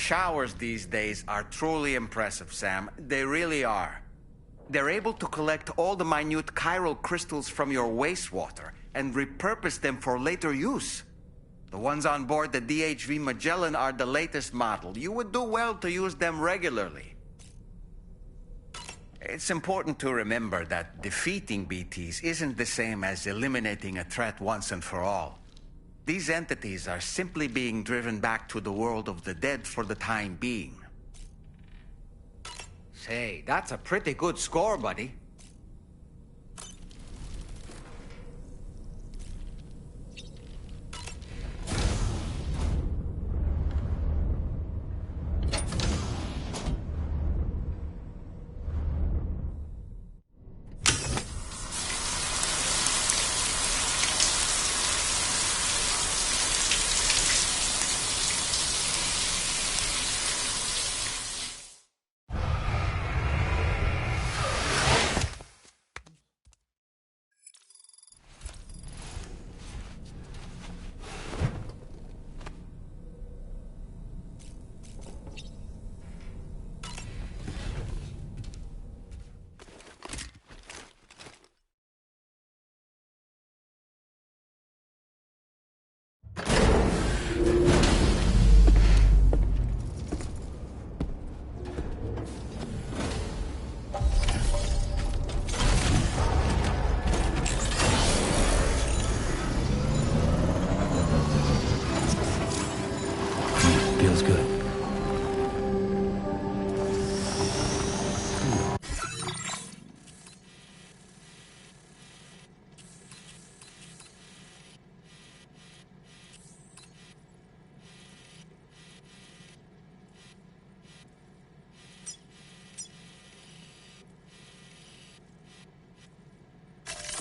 showers these days are truly impressive, Sam. They really are. They're able to collect all the minute chiral crystals from your wastewater and repurpose them for later use. The ones on board the DHV Magellan are the latest model. You would do well to use them regularly. It's important to remember that defeating BTs isn't the same as eliminating a threat once and for all. These entities are simply being driven back to the world of the dead for the time being. Say, that's a pretty good score, buddy. Feels good.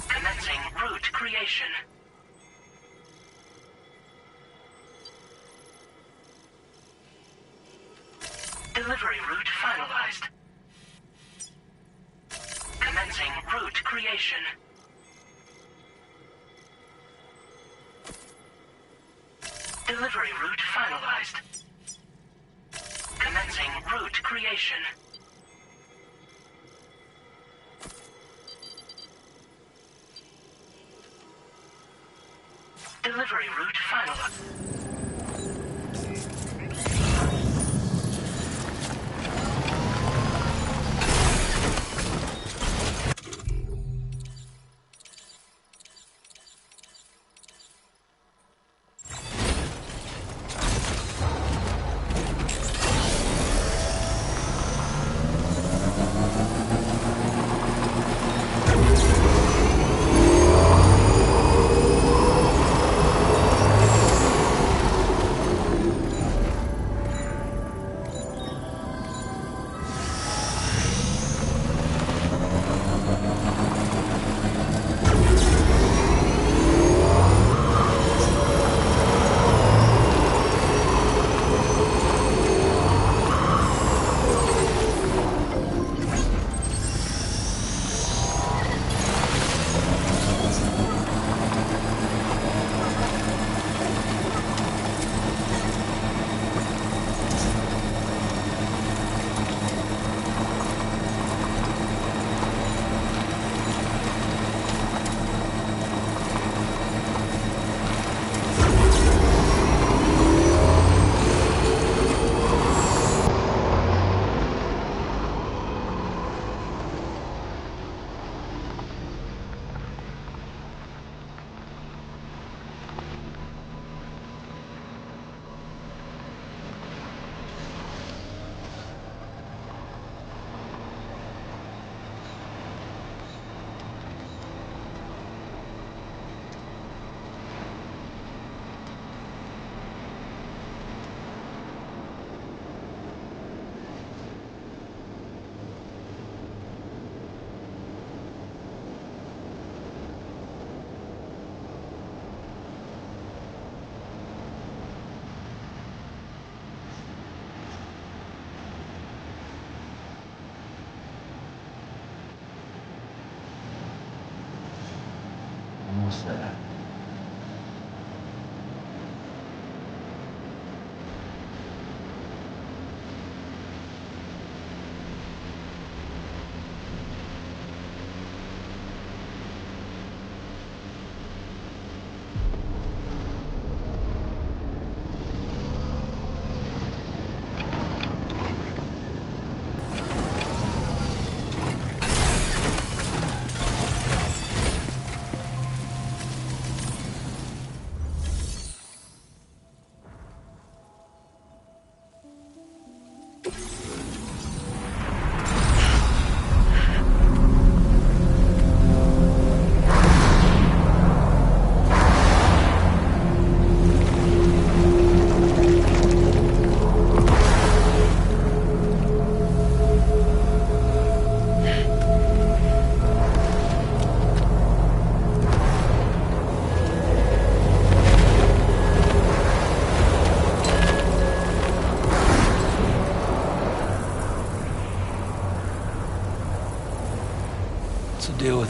Commencing route creation. Delivery route finalized. Commencing route creation. Delivery route finalized. Commencing route creation. Delivery route finalized. Almost there.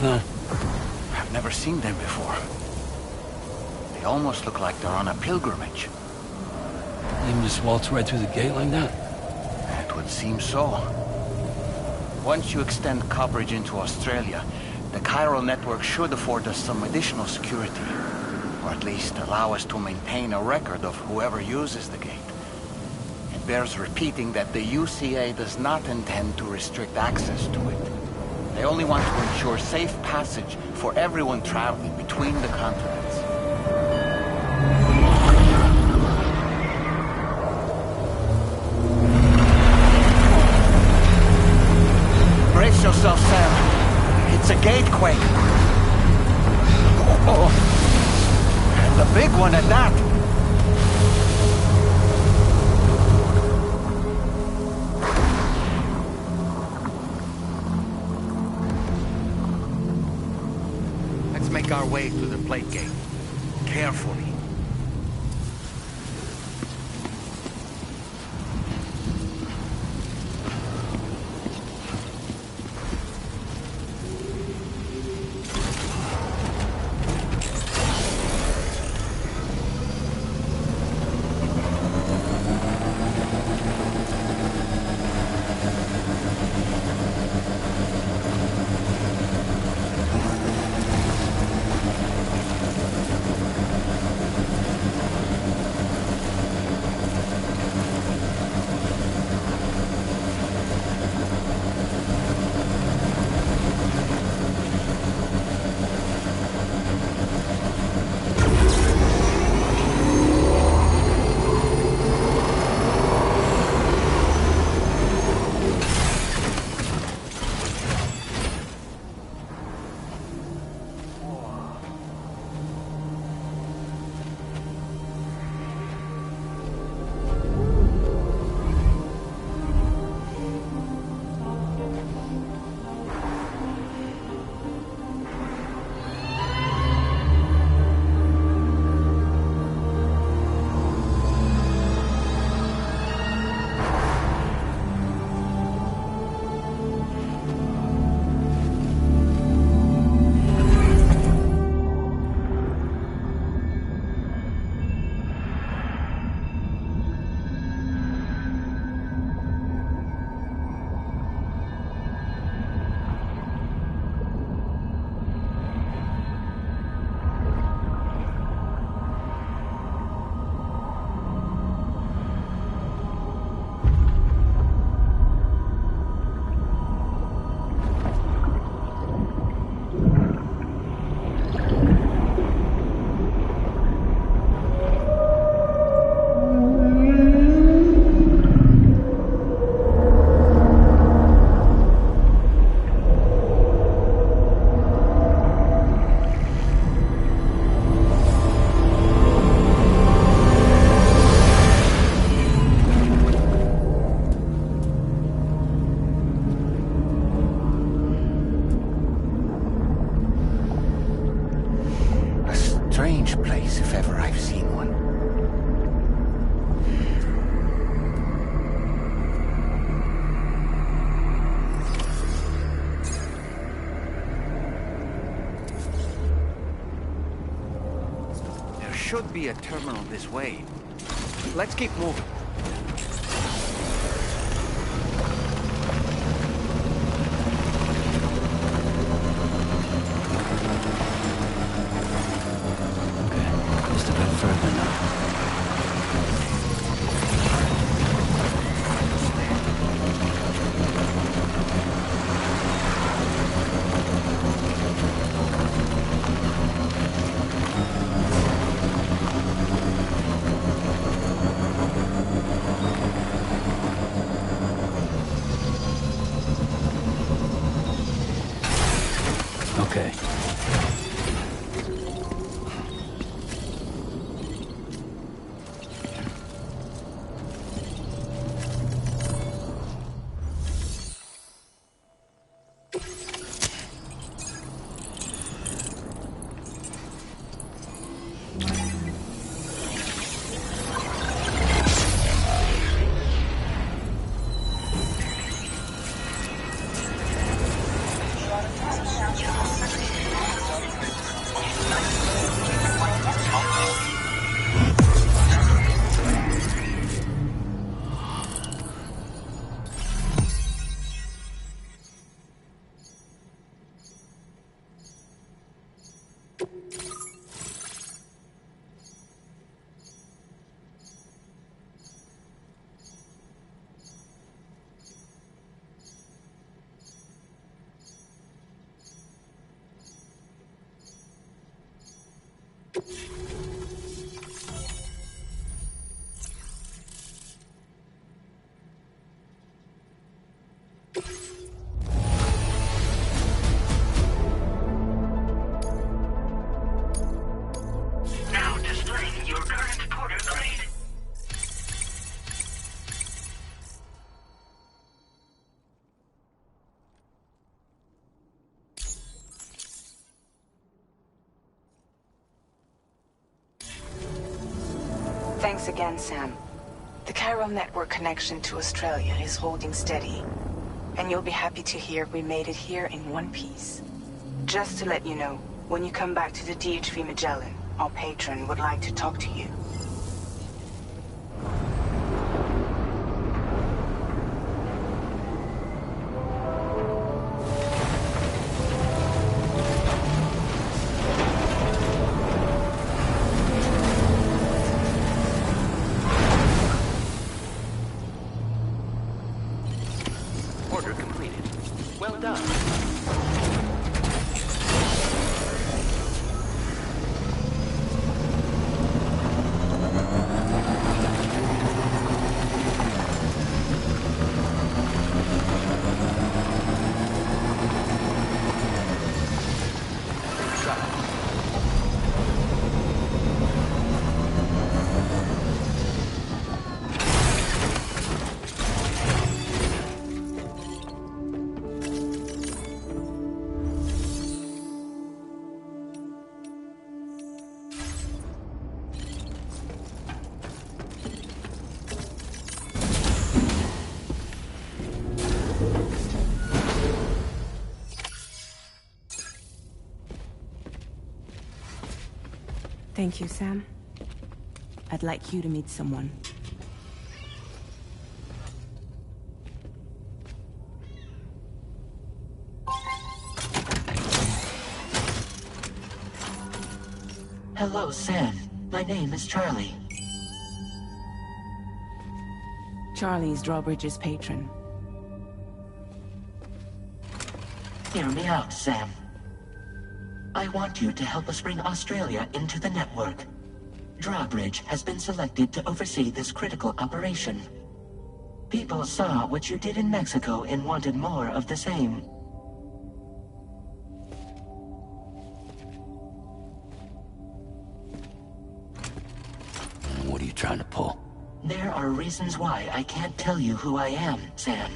with that? I've never seen them before. They almost look like they're on a pilgrimage. They can just waltz right through the gate like that? It would seem so. Once you extend coverage into Australia, the chiral network should afford us some additional security. Or at least allow us to maintain a record of whoever uses the gate. It bears repeating that the UCA does not intend to restrict access to it. They only want to ensure safe passage for everyone traveling between the continents. Brace yourself, Sam. It's a gatequake. Oh. And a big one at that. Let's make our way to the plate gate. Carefully. Should be a terminal this way. Let's keep moving. Okay, just a bit further now. Okay. Now displaying your current porter grade. Thanks again, Sam. The chiral network connection to Australia is holding steady. And you'll be happy to hear we made it here in one piece. Just to let you know, when you come back to the DHV Magellan, our patron would like to talk to you. Order completed. Well done. Thank you, Sam. I'd like you to meet someone. Hello, Sam. My name is Charlie. Charlie's Drawbridge's patron. Hear me out, Sam. I want you to help us bring Australia into the network. Drawbridge has been selected to oversee this critical operation. People saw what you did in Mexico and wanted more of the same. What are you trying to pull? There are reasons why I can't tell you who I am, Sam.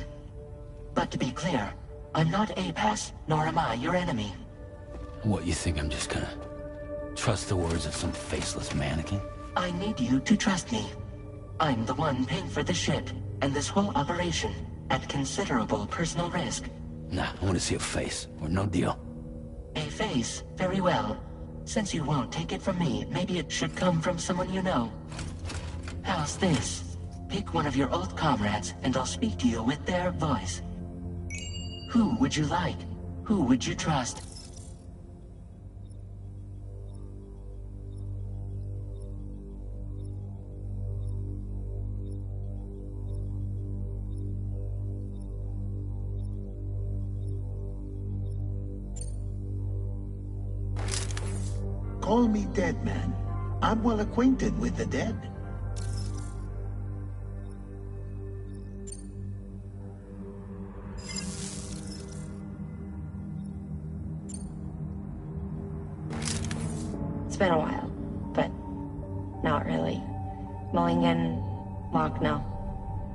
But to be clear, I'm not APAS, nor am I your enemy. What, you think I'm just gonna trust the words of some faceless mannequin? I need you to trust me. I'm the one paying for the ship and this whole operation at considerable personal risk. Nah, I want to see a face, or no deal. A face? Very well. Since you won't take it from me, maybe it should come from someone you know. How's this? Pick one of your old comrades, and I'll speak to you with their voice. Who would you like? Who would you trust? Call me Dead Man. I'm well acquainted with the dead. It's been a while, but not really. Mulligan, Locke, no.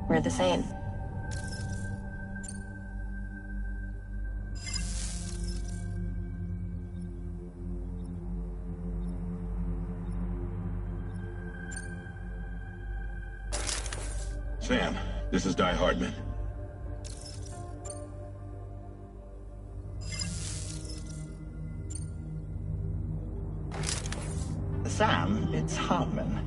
We're the same. Sam, this is Di Hardman. Sam, it's Hardman.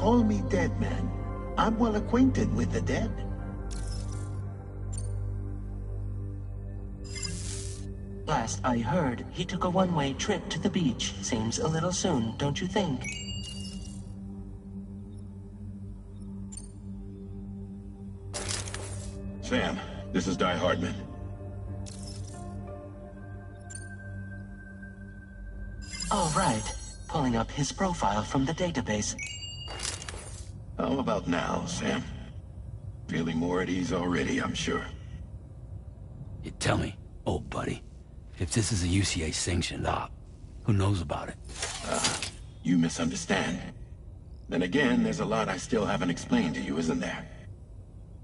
call me dead man. I'm well acquainted with the dead. Last I heard, he took a one-way trip to the beach. Seems a little soon, don't you think? Sam, this is Di Hardman. All right. Pulling up his profile from the database. How about now, Sam? Feeling more at ease already, I'm sure. You tell me, old buddy, if this is a UCA-sanctioned op, who knows about it? You misunderstand. Then again, there's a lot I still haven't explained to you, isn't there?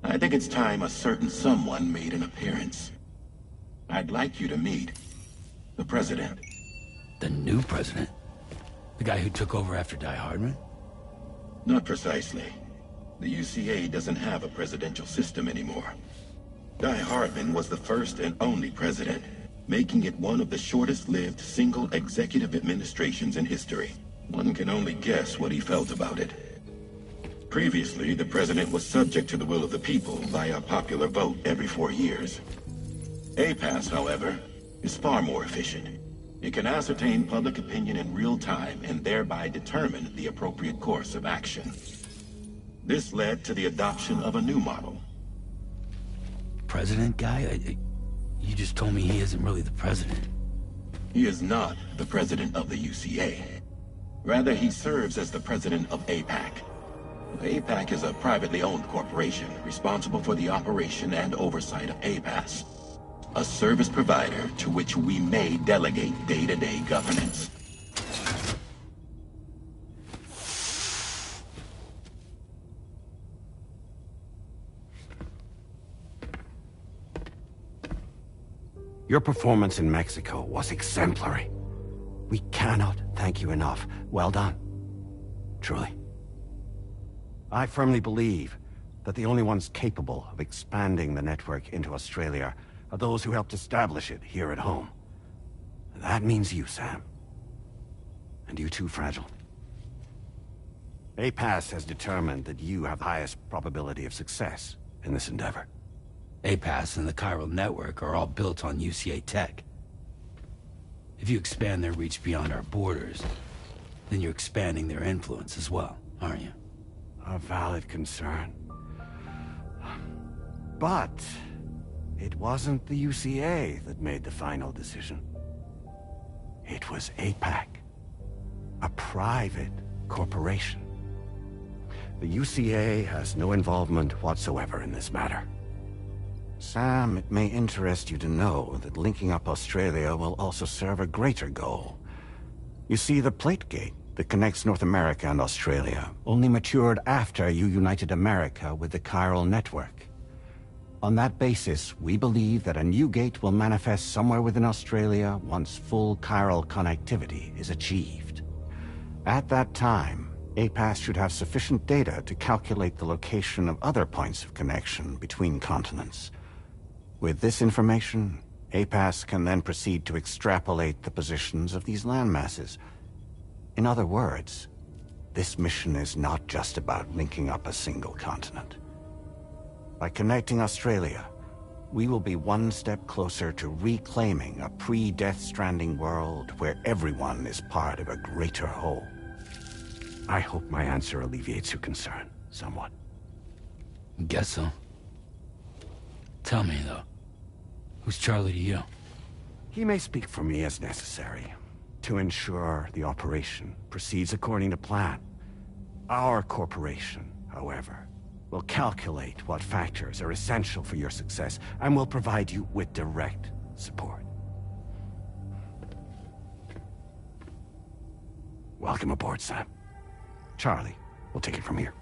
I think it's time a certain someone made an appearance. I'd like you to meet the President. The new president? The guy who took over after Di Hardman? Not precisely. The UCA doesn't have a presidential system anymore. Di Hardman was the first and only president, making it one of the shortest-lived single executive administrations in history. One can only guess what he felt about it. Previously, the president was subject to the will of the people via popular vote every 4 years. APAS, however, is far more efficient. It can ascertain public opinion in real time and thereby determine the appropriate course of action. This led to the adoption of a new model. President guy? You just told me he isn't really the president. He is not the president of the UCA. Rather, he serves as the president of APAC. APAC is a privately owned corporation responsible for the operation and oversight of APAS, a service provider to which we may delegate day-to-day governance. Your performance in Mexico was exemplary. We cannot thank you enough. Well done. Truly. I firmly believe that the only ones capable of expanding the network into Australia are those who helped establish it here at home. That means you, Sam. And you too, Fragile. APAS has determined that you have the highest probability of success in this endeavor. APAS and the chiral network are all built on UCA tech. If you expand their reach beyond our borders, then you're expanding their influence as well, aren't you? A valid concern. But it wasn't the UCA that made the final decision. It was APAC, a private corporation. The UCA has no involvement whatsoever in this matter. Sam, it may interest you to know that linking up Australia will also serve a greater goal. You see, the plate gate that connects North America and Australia only matured after you united America with the chiral network. On that basis, we believe that a new gate will manifest somewhere within Australia once full chiral connectivity is achieved. At that time, APAS should have sufficient data to calculate the location of other points of connection between continents. With this information, APAS can then proceed to extrapolate the positions of these landmasses. In other words, this mission is not just about linking up a single continent. By connecting Australia, we will be one step closer to reclaiming a pre-Death Stranding world where everyone is part of a greater whole. I hope my answer alleviates your concern somewhat. Guess so. Tell me, though, who's Charlie to you? He may speak for me as necessary to ensure the operation proceeds according to plan. Our corporation, however, will calculate what factors are essential for your success and will provide you with direct support. Welcome aboard, Sam. Charlie, we'll take it from here.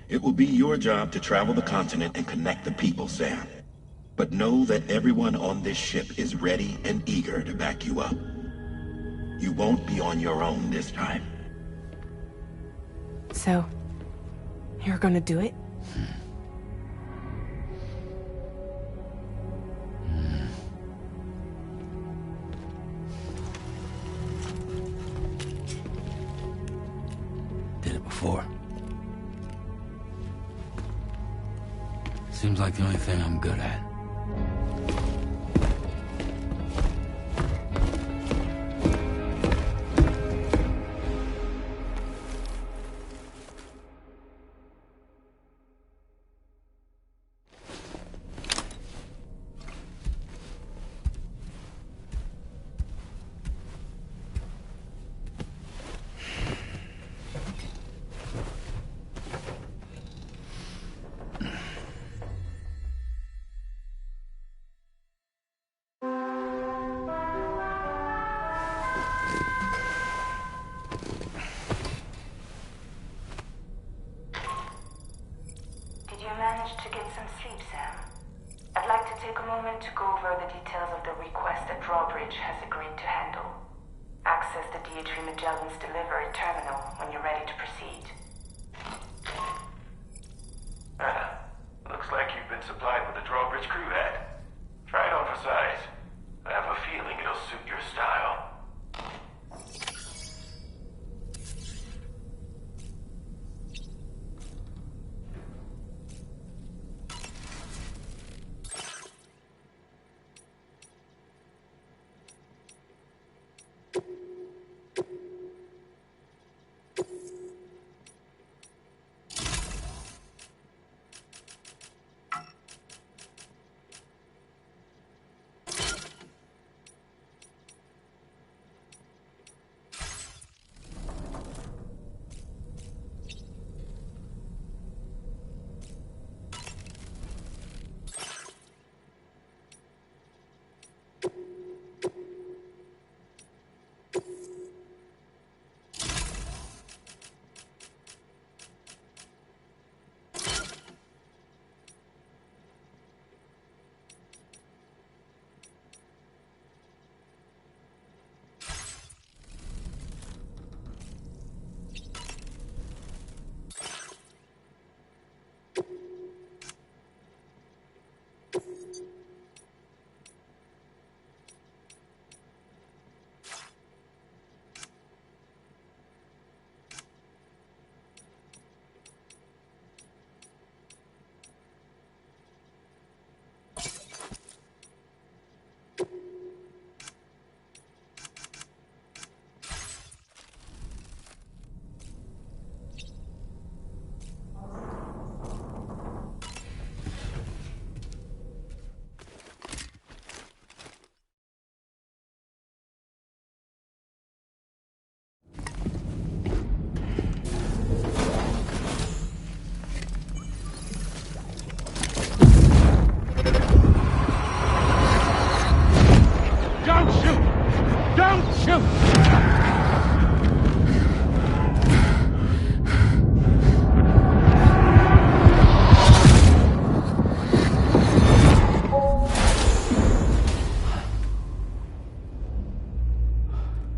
It will be your job to travel the continent and connect the people, Sam. But know that everyone on this ship is ready and eager to back you up. You won't be on your own this time. So, you're gonna do it? before. Seems like the only thing I'm good at. To get some sleep, Sam. I'd like to take a moment to go over the details of the request that Drawbridge has agreed to handle. Access the D3 Magellan's delivery terminal when you're ready to proceed. Looks like you've been supplied with a Drawbridge crew hat. Try it on for size. I have a feeling it'll suit your style.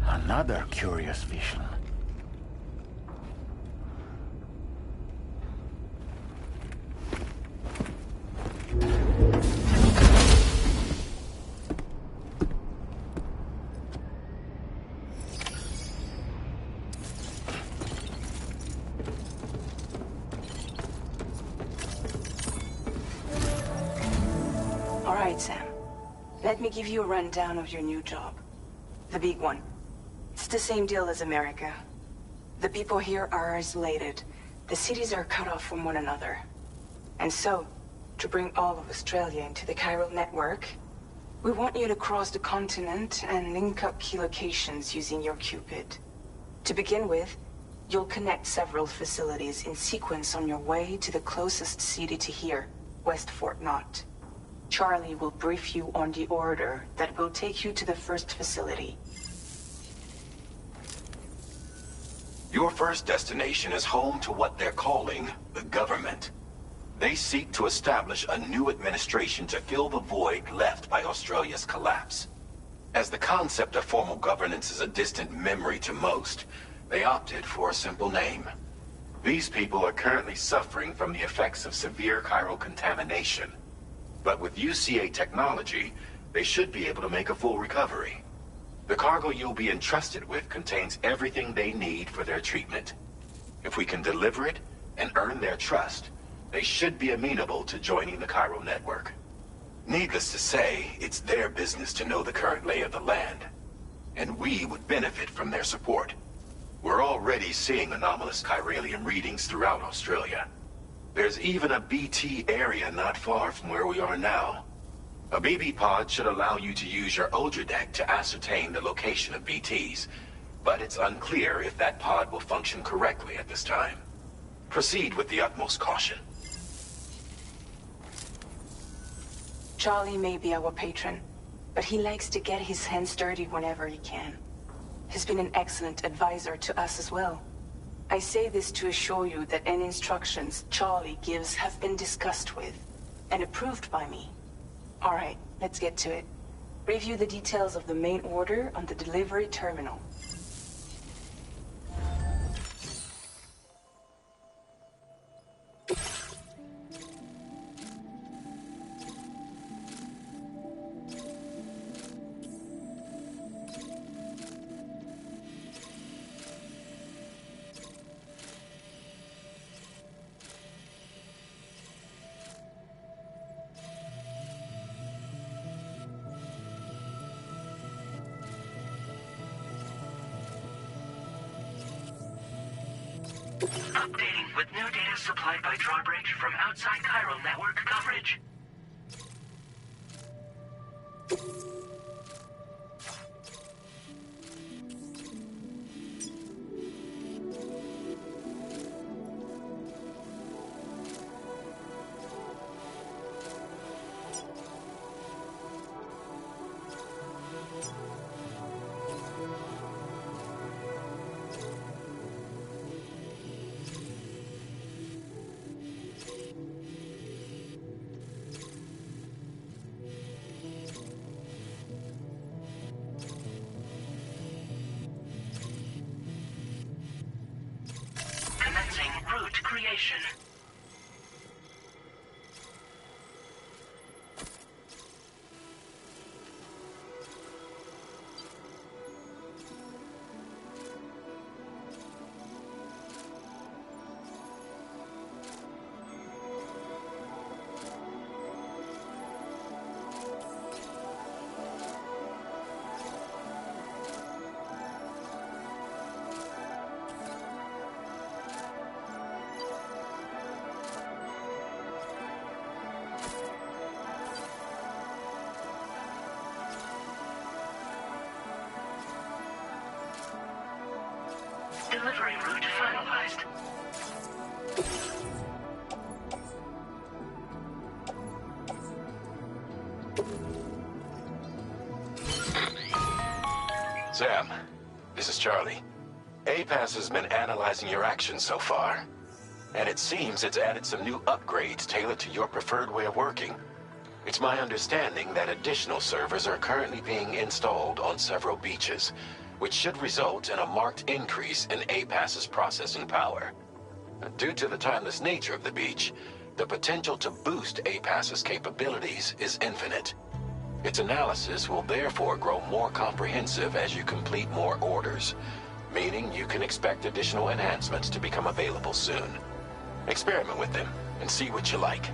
Another curious vision. All right, Sam. Let me give you a rundown of your new job. The big one. It's the same deal as America. The people here are isolated. The cities are cut off from one another. And so, to bring all of Australia into the chiral network, we want you to cross the continent and link up key locations using your Cupid. To begin with, you'll connect several facilities in sequence on your way to the closest city to here, West Fort Knott. Charlie will brief you on the order that will take you to the first facility. Your first destination is home to what they're calling the government. They seek to establish a new administration to fill the void left by Australia's collapse. As the concept of formal governance is a distant memory to most, they opted for a simple name. These people are currently suffering from the effects of severe chiral contamination. But with UCA technology, they should be able to make a full recovery. The cargo you'll be entrusted with contains everything they need for their treatment. If we can deliver it and earn their trust, they should be amenable to joining the chiral network. Needless to say, it's their business to know the current lay of the land, and we would benefit from their support. We're already seeing anomalous chiralium readings throughout Australia. There's even a BT area not far from where we are now. A BB pod should allow you to use your Ultra deck to ascertain the location of BTs, but it's unclear if that pod will function correctly at this time. Proceed with the utmost caution. Charlie may be our patron, but he likes to get his hands dirty whenever he can. He's been an excellent advisor to us as well. I say this to assure you that any instructions Charlie gives have been discussed with and approved by me. All right, let's get to it. Review the details of the main order on the delivery terminal. Updating with new data supplied by drawbridge from outside chiral network coverage. Route creation. Delivery route finalized. Sam, this is Charlie. APAS has been analyzing your actions so far, and it seems it's added some new upgrades tailored to your preferred way of working. It's my understanding that additional servers are currently being installed on several beaches, which should result in a marked increase in APAS's processing power. Due to the timeless nature of the beach, the potential to boost APAS's capabilities is infinite. Its analysis will therefore grow more comprehensive as you complete more orders, meaning you can expect additional enhancements to become available soon. Experiment with them and see what you like.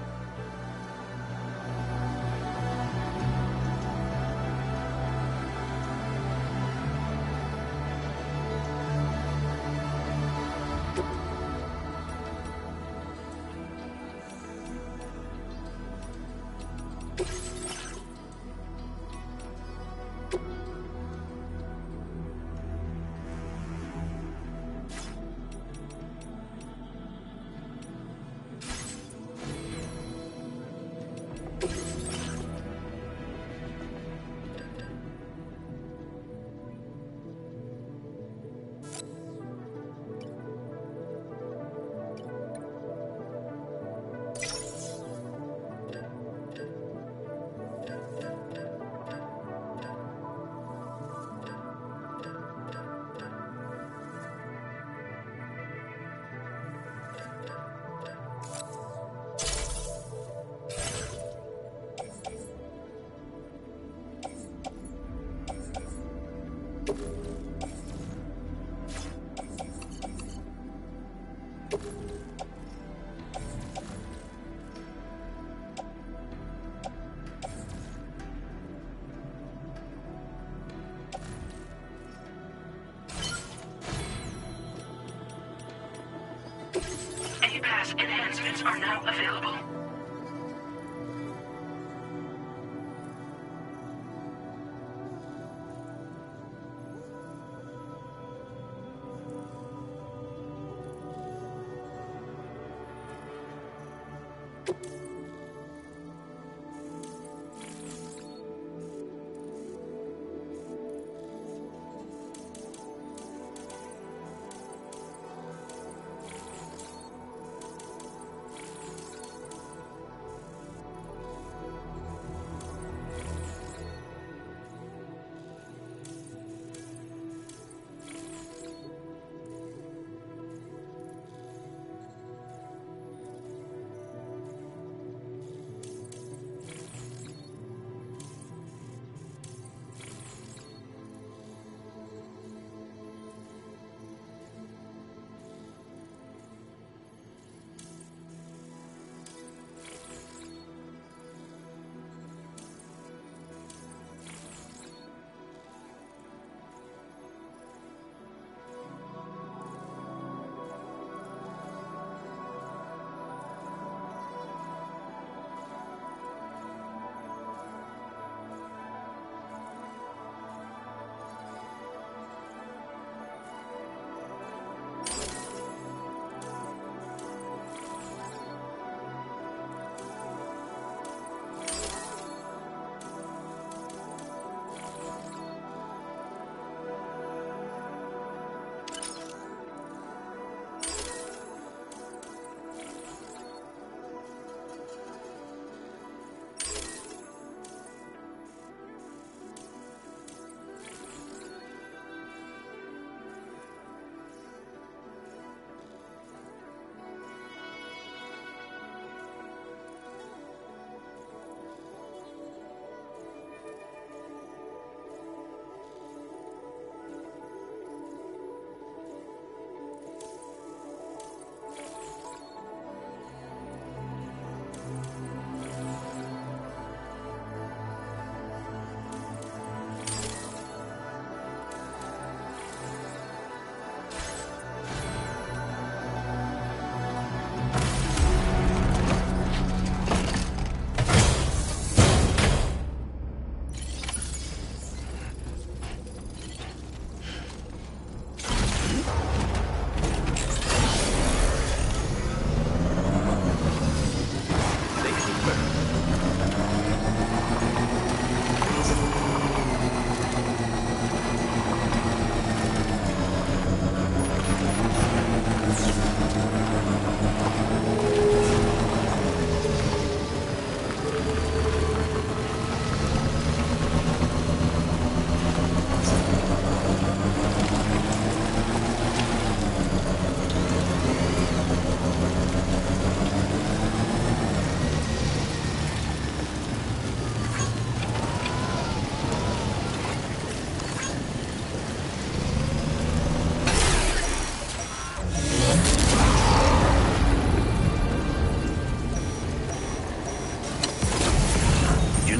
class enhancements are now available.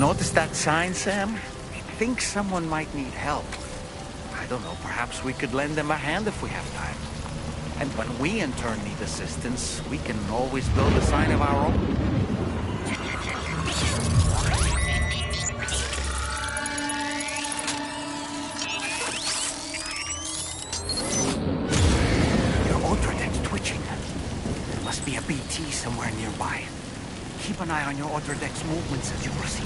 Notice that sign, Sam? I think someone might need help. I don't know, perhaps we could lend them a hand if we have time. And when we in turn need assistance, we can always build a sign of our own. Your ultra deck's twitching. There must be a BT somewhere nearby. Keep an eye on your ultra deck's movements as you proceed.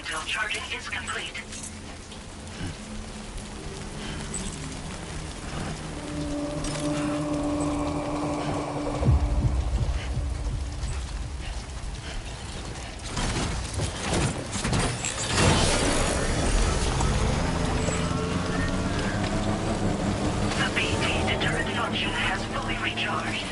until charging is complete. The BT deterrent function has fully recharged.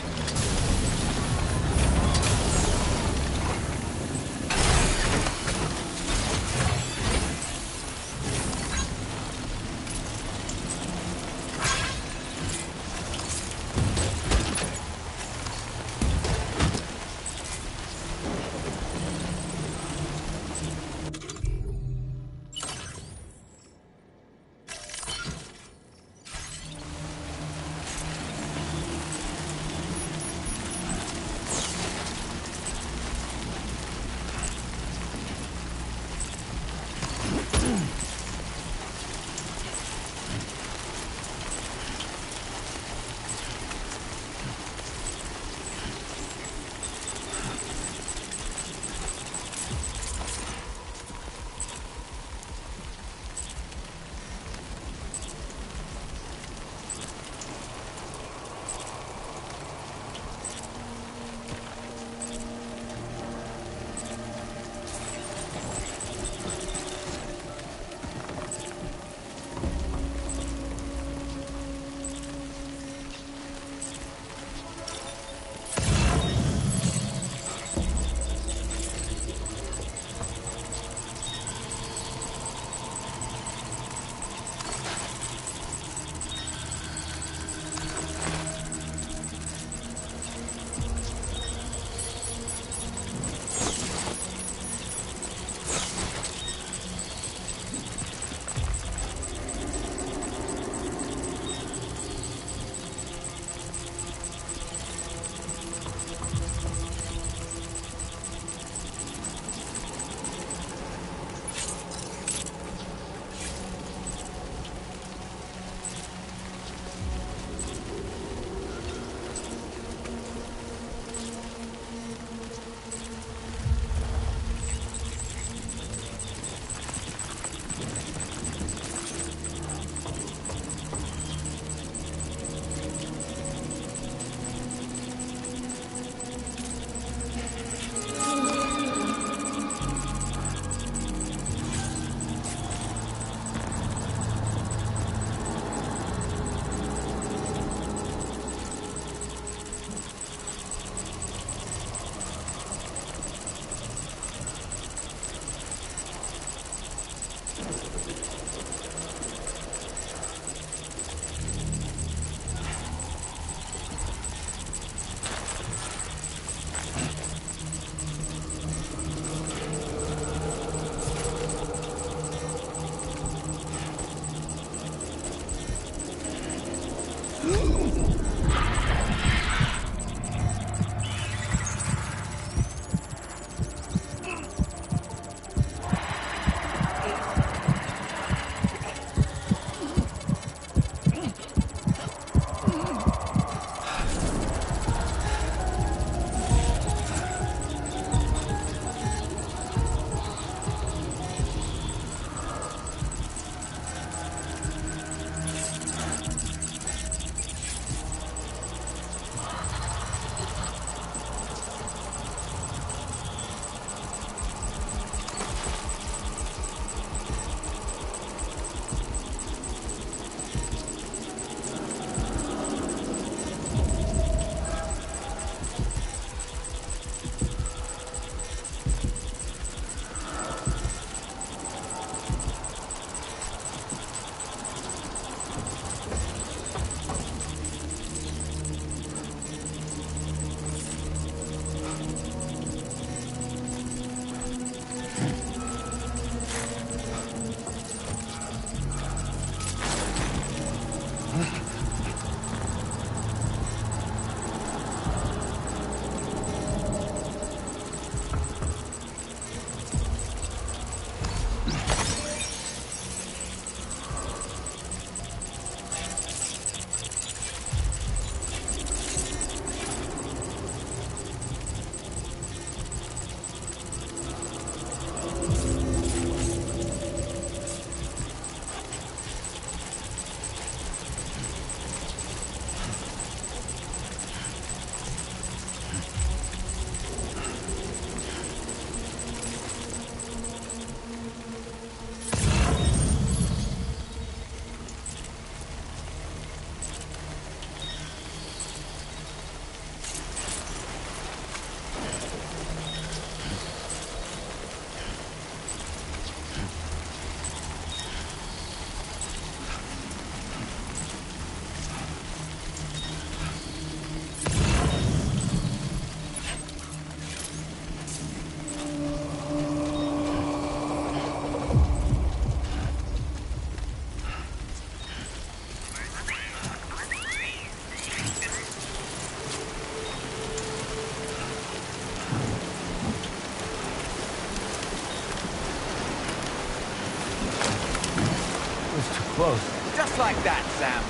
close. Just like that, Sam.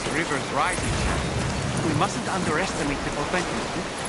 The river's rising, Sam. We mustn't underestimate the potential.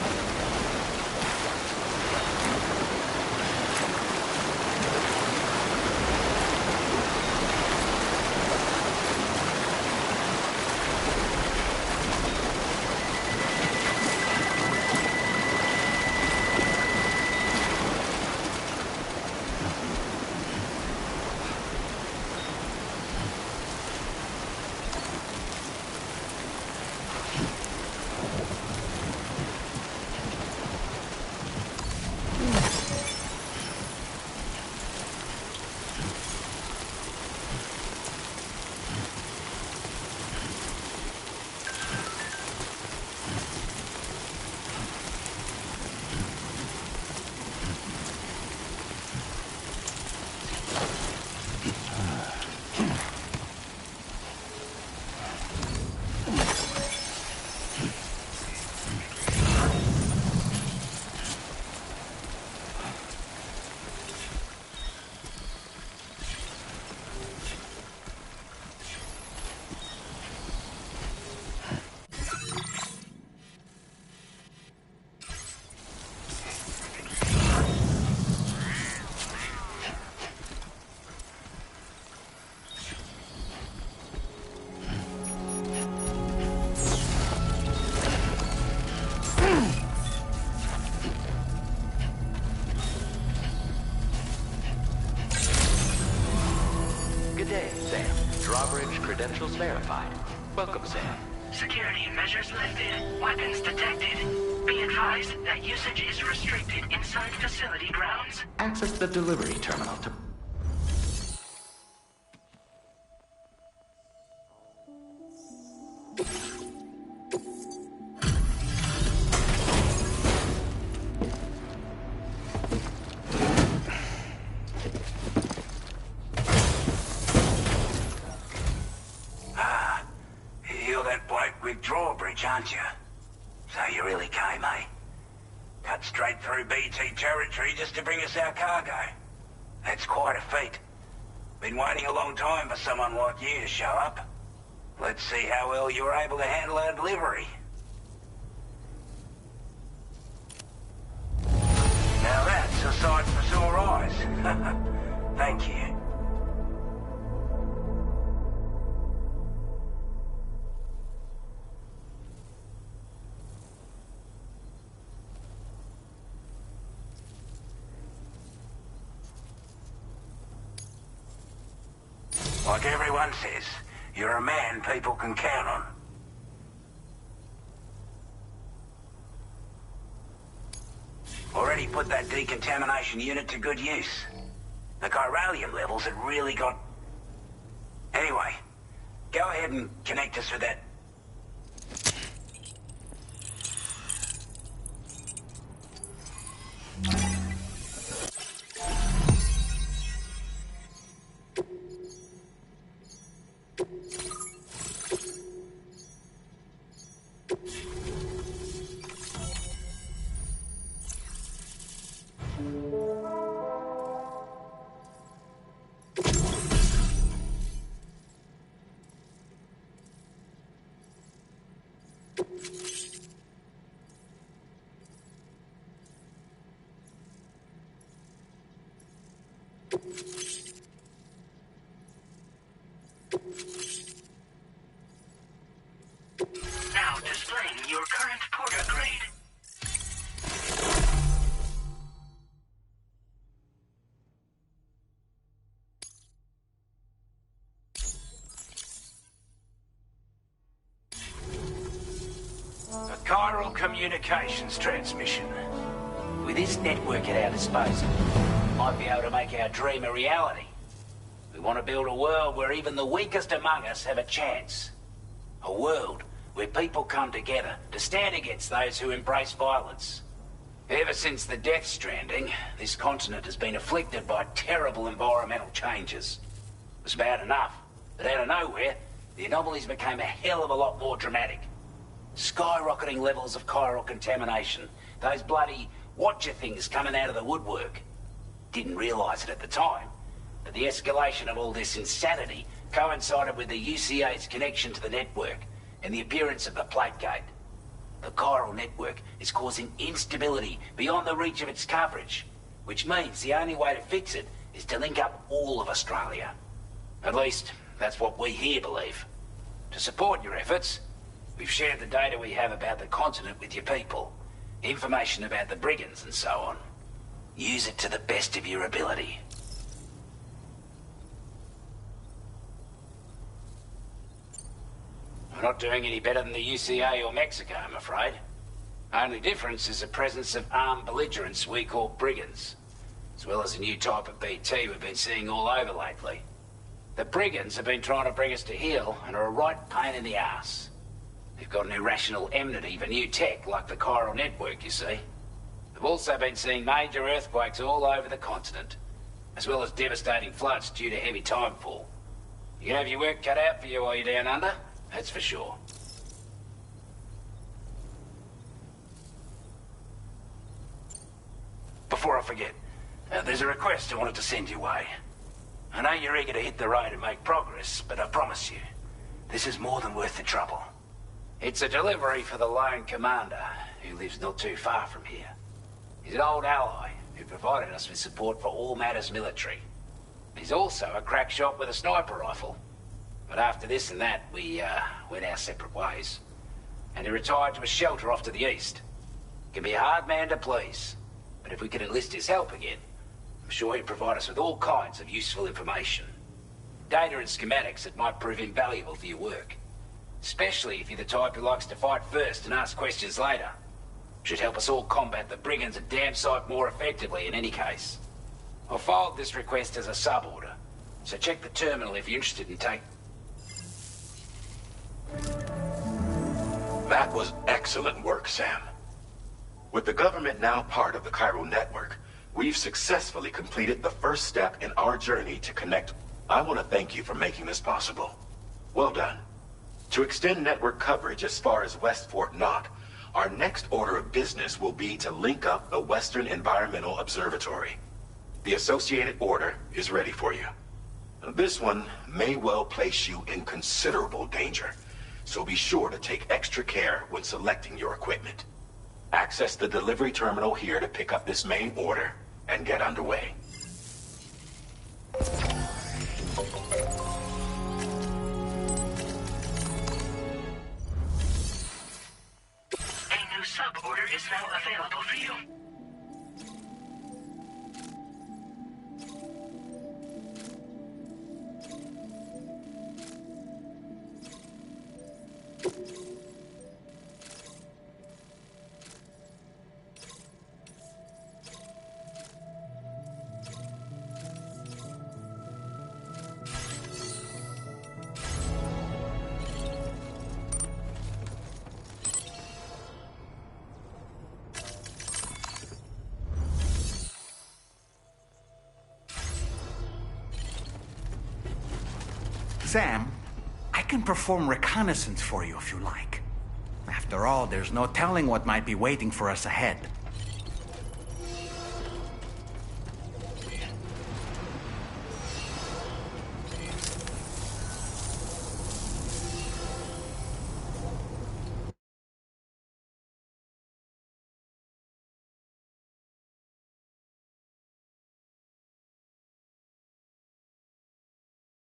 Credentials verified. Welcome, Sam. Security measures lifted. Weapons detected. Be advised that usage is restricted inside facility grounds. Access the delivery terminal to... Aren't you? So you really came, eh? Cut straight through BT territory just to bring us our cargo. That's quite a feat. Been waiting a long time for someone like you to show up. Let's see how well you were able to handle our delivery. Now that's a sight for sore eyes. Thank you. Like everyone says, you're a man people can count on. Already put that decontamination unit to good use. The chiralium levels had really got... Anyway, go ahead and connect us with that... Now displaying your current porter grade. A chiral communications transmission. With this network at our disposal, we might be able to make our dream a reality. We want to build a world where even the weakest among us have a chance. A world where people come together to stand against those who embrace violence. Ever since the death stranding, this continent has been afflicted by terrible environmental changes. It was bad enough, but out of nowhere, the anomalies became a hell of a lot more dramatic. Skyrocketing levels of chiral contamination, those bloody Watcher things coming out of the woodwork. Didn't realise it at the time, but the escalation of all this insanity coincided with the UCA's connection to the network and the appearance of the plate gate. The chiral network is causing instability beyond the reach of its coverage, which means the only way to fix it is to link up all of Australia. At least, that's what we here believe. To support your efforts, we've shared the data we have about the continent with your people, information about the brigands and so on. Use it to the best of your ability. We're not doing any better than the UCA or Mexico, I'm afraid. Only difference is the presence of armed belligerents we call brigands, as well as a new type of BT we've been seeing all over lately. The brigands have been trying to bring us to heel and are a right pain in the ass. They've got an irrational enmity for new tech like the chiral network, you see. They've also been seeing major earthquakes all over the continent, as well as devastating floods due to heavy timefall. You can have your work cut out for you while you're down under, that's for sure. Before I forget, there's a request I wanted to send your way. I know you're eager to hit the road and make progress, but I promise you, this is more than worth the trouble. It's a delivery for the lone commander, who lives not too far from here. He's an old ally who provided us with support for all matters military. He's also a crack shot with a sniper rifle. But after this and that, we went our separate ways. And he retired to a shelter off to the east. Can be a hard man to please, but if we could enlist his help again, I'm sure he'd provide us with all kinds of useful information. Data and schematics that might prove invaluable for your work. Especially if you're the type who likes to fight first and ask questions later. Should help us all combat the brigands a damn sight more effectively in any case. I'll filed this request as a sub-order, so check the terminal if you're interested in That was excellent work, Sam. With the government now part of the chiral network, we've successfully completed the first step in our journey to connect. I want to thank you for making this possible. Well done. To extend network coverage as far as West Fort Knott, our next order of business will be to link up the Western Environmental Observatory. The associated order is ready for you. This one may well place you in considerable danger, so be sure to take extra care when selecting your equipment. Access the delivery terminal here to pick up this main order and get underway. A new sub-order is now available for you. Sam, I can perform reconnaissance for you if you like. After all, there's no telling what might be waiting for us ahead.